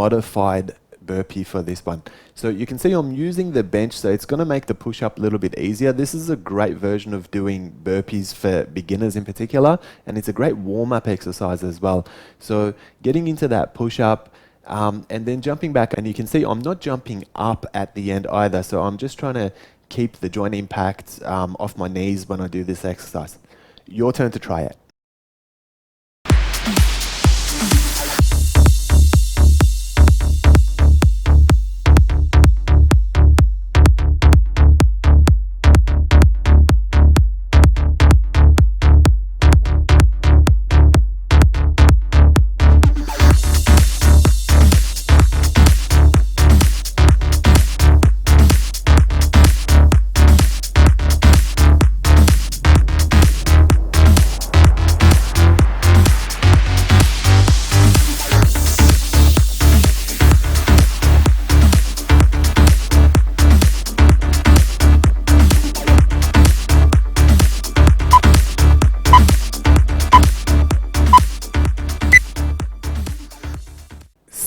modified burpee for this one. So you can see I'm using the bench, so it's going to make the push-up a little bit easier. This is a great version of doing burpees for beginners in particular, and it's a great warm-up exercise as well. So getting into that push-up, and then jumping back, and you can see I'm not jumping up at the end either, so I'm just trying to keep the joint impact off my knees when I do this exercise. Your turn to try it.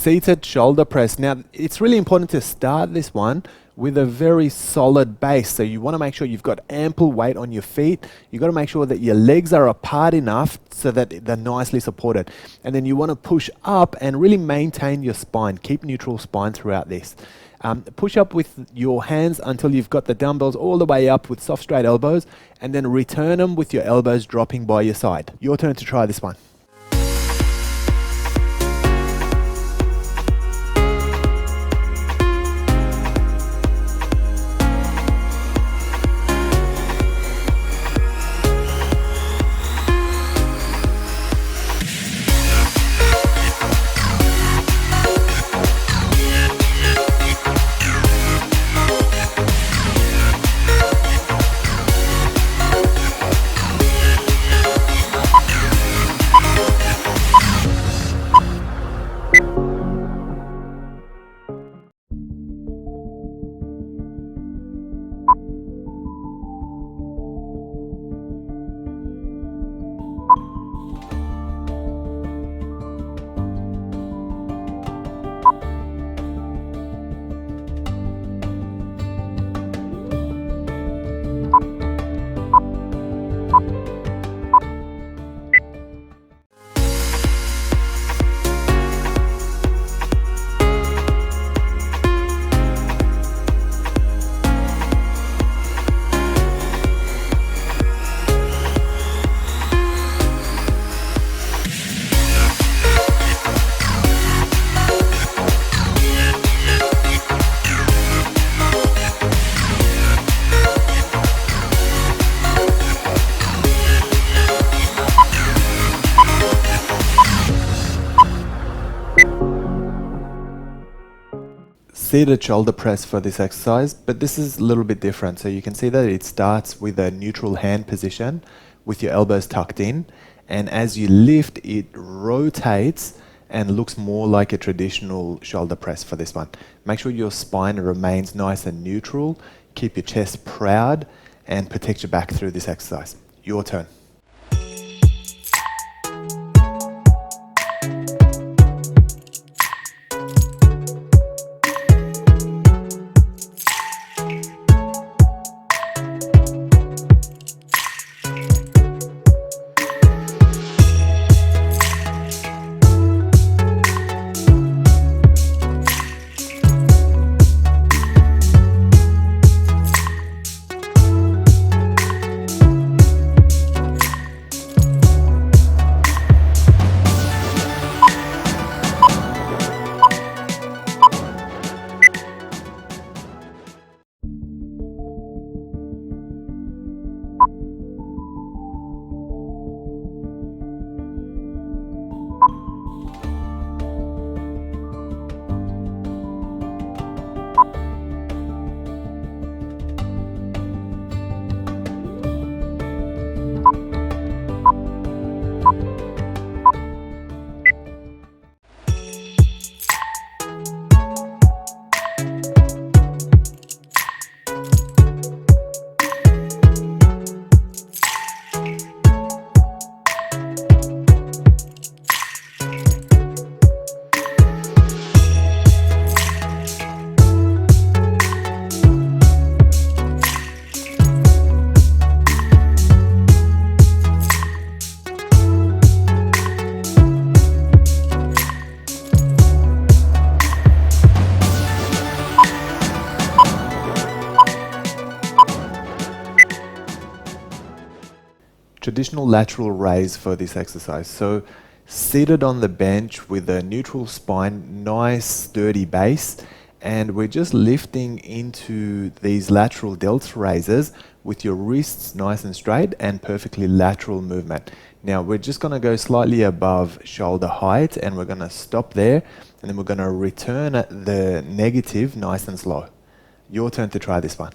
Seated shoulder press. Now, it's really important to start this one with a very solid base. So you want to make sure you've got ample weight on your feet. You've got to make sure that your legs are apart enough so that they're nicely supported. And then you want to push up and really maintain your spine. Keep neutral spine throughout this. Push up with your hands until you've got the dumbbells all the way up with soft straight elbows, and then return them with your elbows dropping by your side. Your turn to try this one. Seated shoulder press for this exercise, but this is a little bit different. So you can see that it starts with a neutral hand position with your elbows tucked in, and as you lift, it rotates and looks more like a traditional shoulder press for this one. Make sure your spine remains nice and neutral, keep your chest proud, and protect your back through this exercise. Your turn. traditional lateral raise for this exercise. So seated on the bench with a neutral spine, nice sturdy base, and we're just lifting into these lateral delts raises with your wrists nice and straight and perfectly lateral movement. Now we're just going to go slightly above shoulder height, and we're going to stop there, and then we're going to return at the negative nice and slow. Your turn to try this one.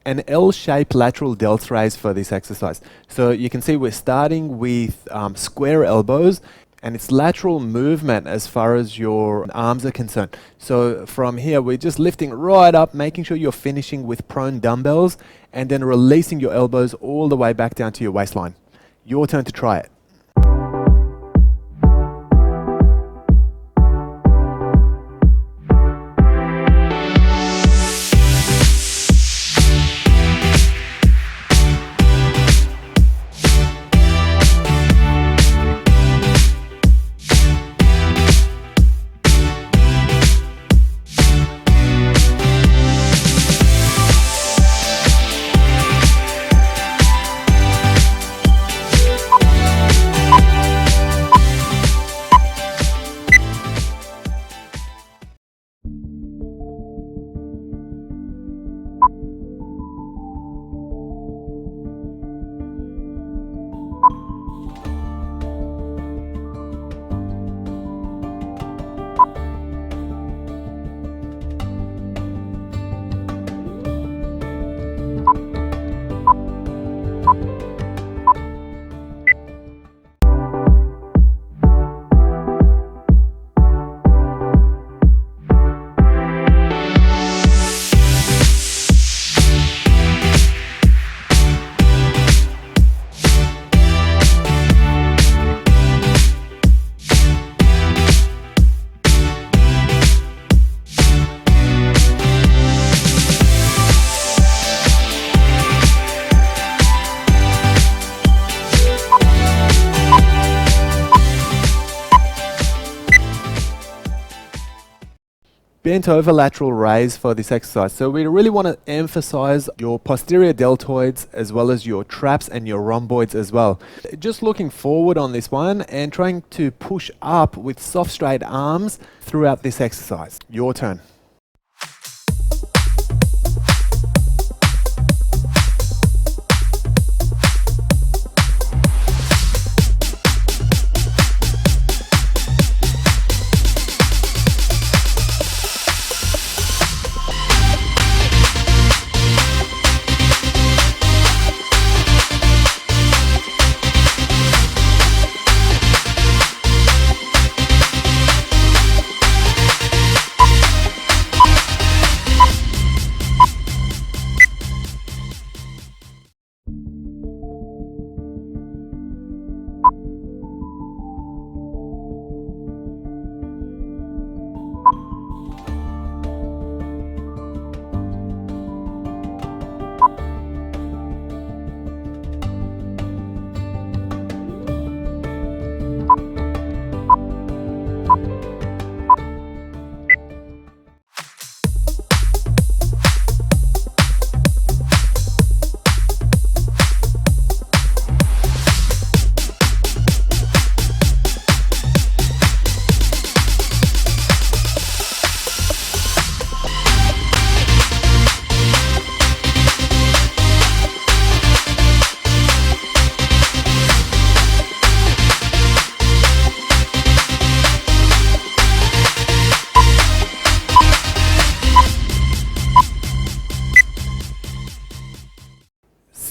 An L-shaped lateral delts raise for this exercise. So you can see we're starting with square elbows, and it's lateral movement as far as your arms are concerned. So from here, we're just lifting right up, making sure you're finishing with prone dumbbells, and then releasing your elbows all the way back down to your waistline. Your turn to try it. Bent over lateral raise for this exercise. So we really want to emphasize your posterior deltoids as well as your traps and your rhomboids as well. Just looking forward on this one and trying to push up with soft straight arms throughout this exercise. Your turn.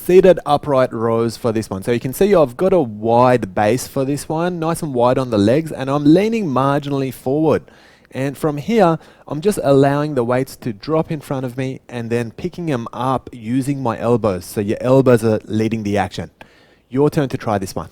seated upright rows for this one. So you can see I've got a wide base for this one, nice and wide on the legs, and I'm leaning marginally forward. And from here, I'm just allowing the weights to drop in front of me and then picking them up using my elbows. So your elbows are leading the action. Your turn to try this one.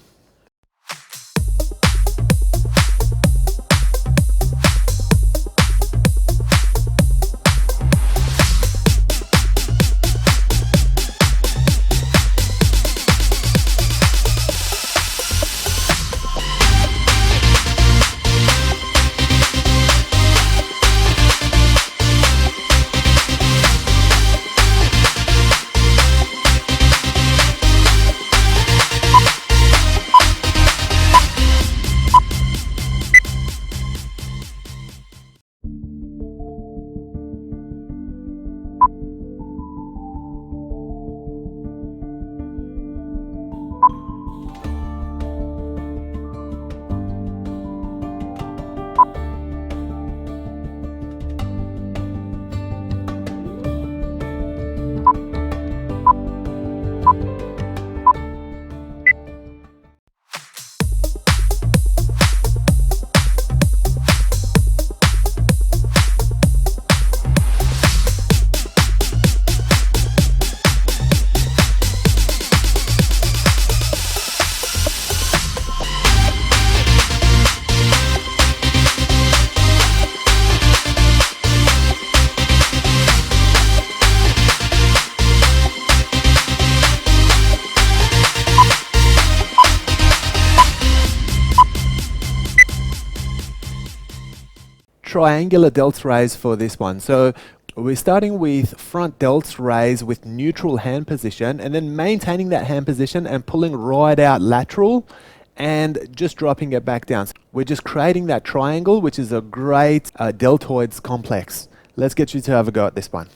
Triangular delts raise for this one. So we're starting with front delts raise with neutral hand position and then maintaining that hand position and pulling right out lateral and just dropping it back down. So we're just creating that triangle, which is a great deltoids complex. Let's get you to have a go at this one.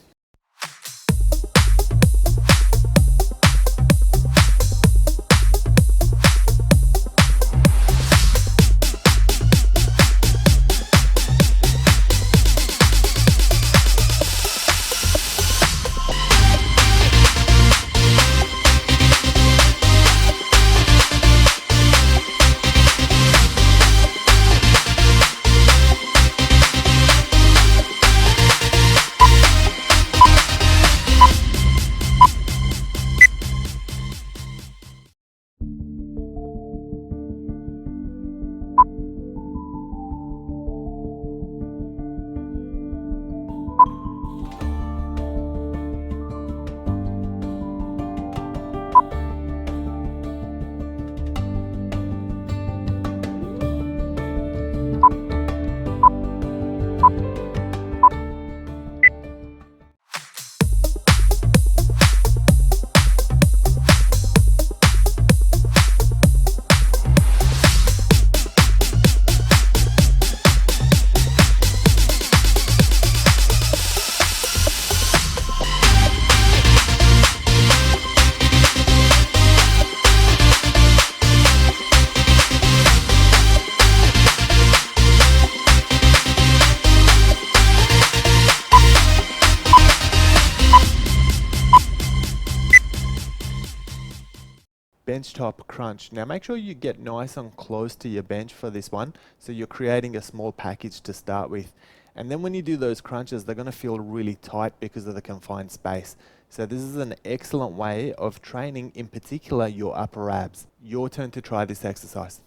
Bench top crunch. Now make sure you get nice and close to your bench for this one, so you're creating a small package to start with. And then when you do those crunches, they're going to feel really tight because of the confined space. So this is an excellent way of training, in particular, your upper abs. Your turn to try this exercise.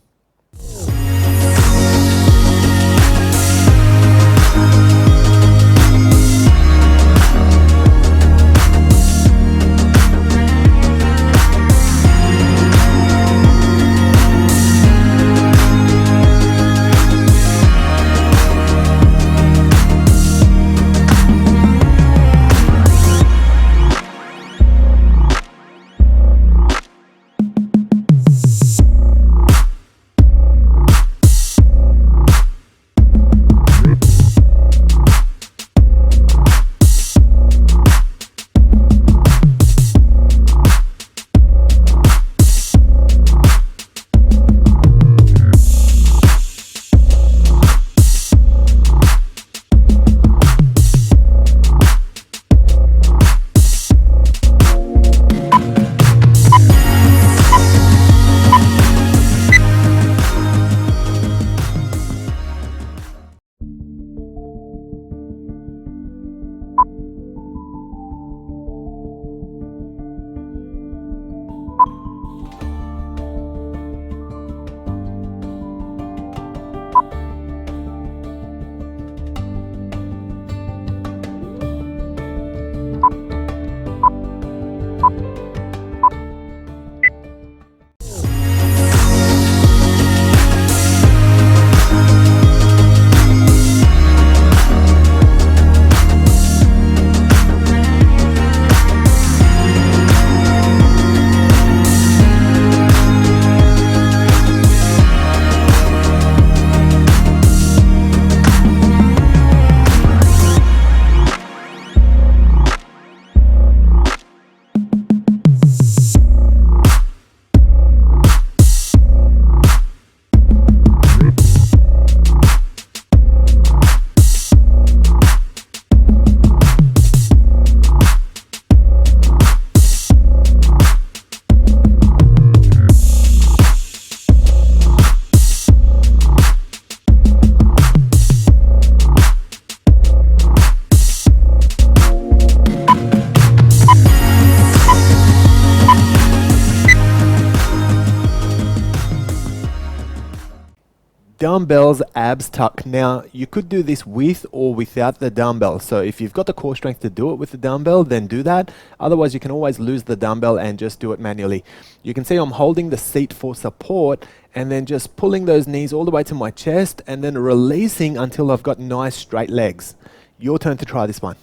Dumbbells Abs Tuck. Now, you could do this with or without the dumbbell. So if you've got the core strength to do it with the dumbbell, then do that. Otherwise, you can always lose the dumbbell and just do it manually. You can see I'm holding the seat for support and then just pulling those knees all the way to my chest and then releasing until I've got nice straight legs. Your turn to try this one.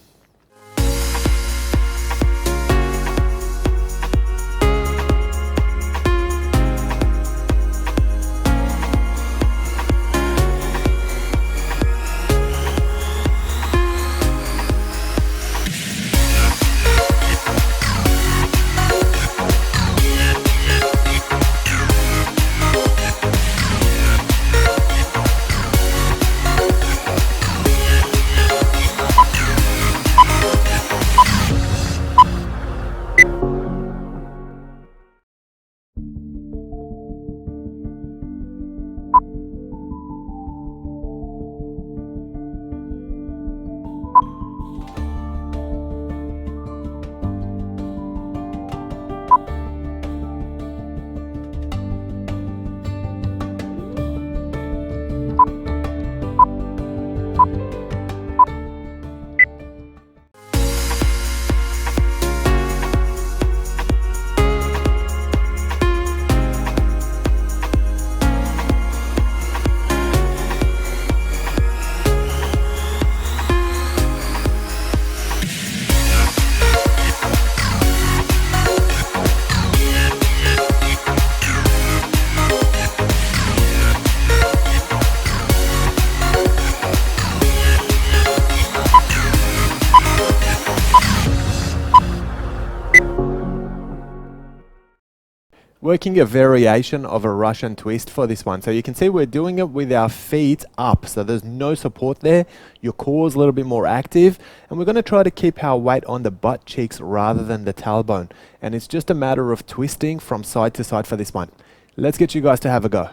Working a variation of a Russian twist for this one. So you can see we're doing it with our feet up. So there's no support there. Your core is a little bit more active. And we're going to try to keep our weight on the butt cheeks rather than the tailbone. And it's just a matter of twisting from side to side for this one. Let's get you guys to have a go.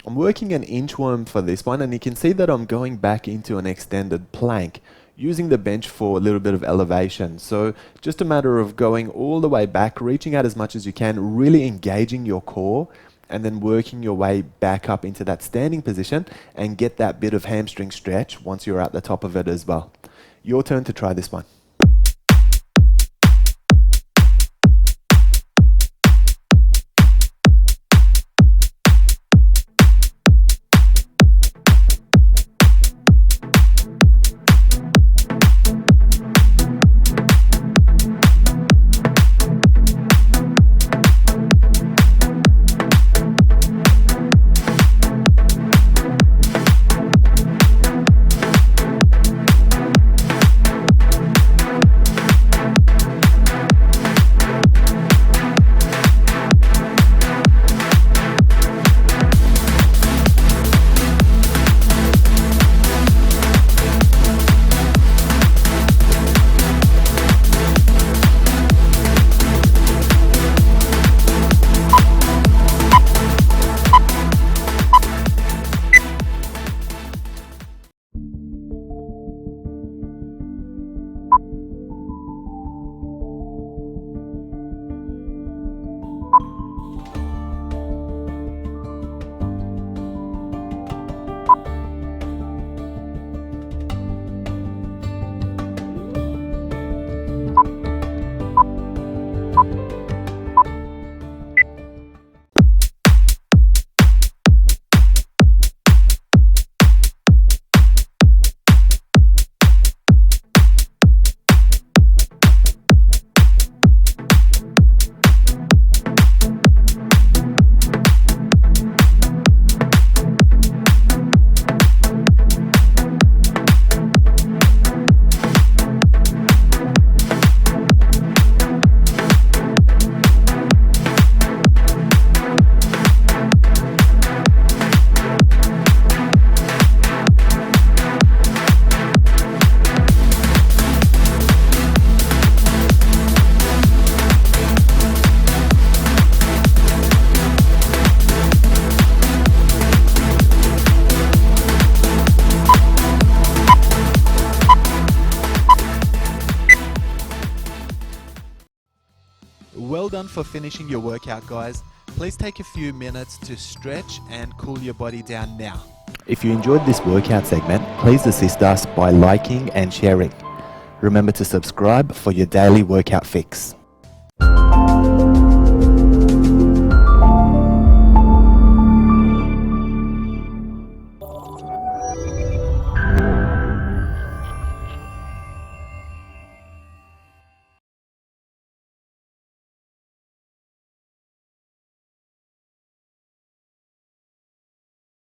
I'm working an inchworm for this one, and you can see that I'm going back into an extended plank using the bench for a little bit of elevation. So just a matter of going all the way back, reaching out as much as you can, really engaging your core, and then working your way back up into that standing position and get that bit of hamstring stretch once you're at the top of it as well. Your turn to try this one. done for finishing your workout, guys. Please take a few minutes to stretch and cool your body down now. If you enjoyed this workout segment, please assist us by liking and sharing. Remember to subscribe for your daily workout fix.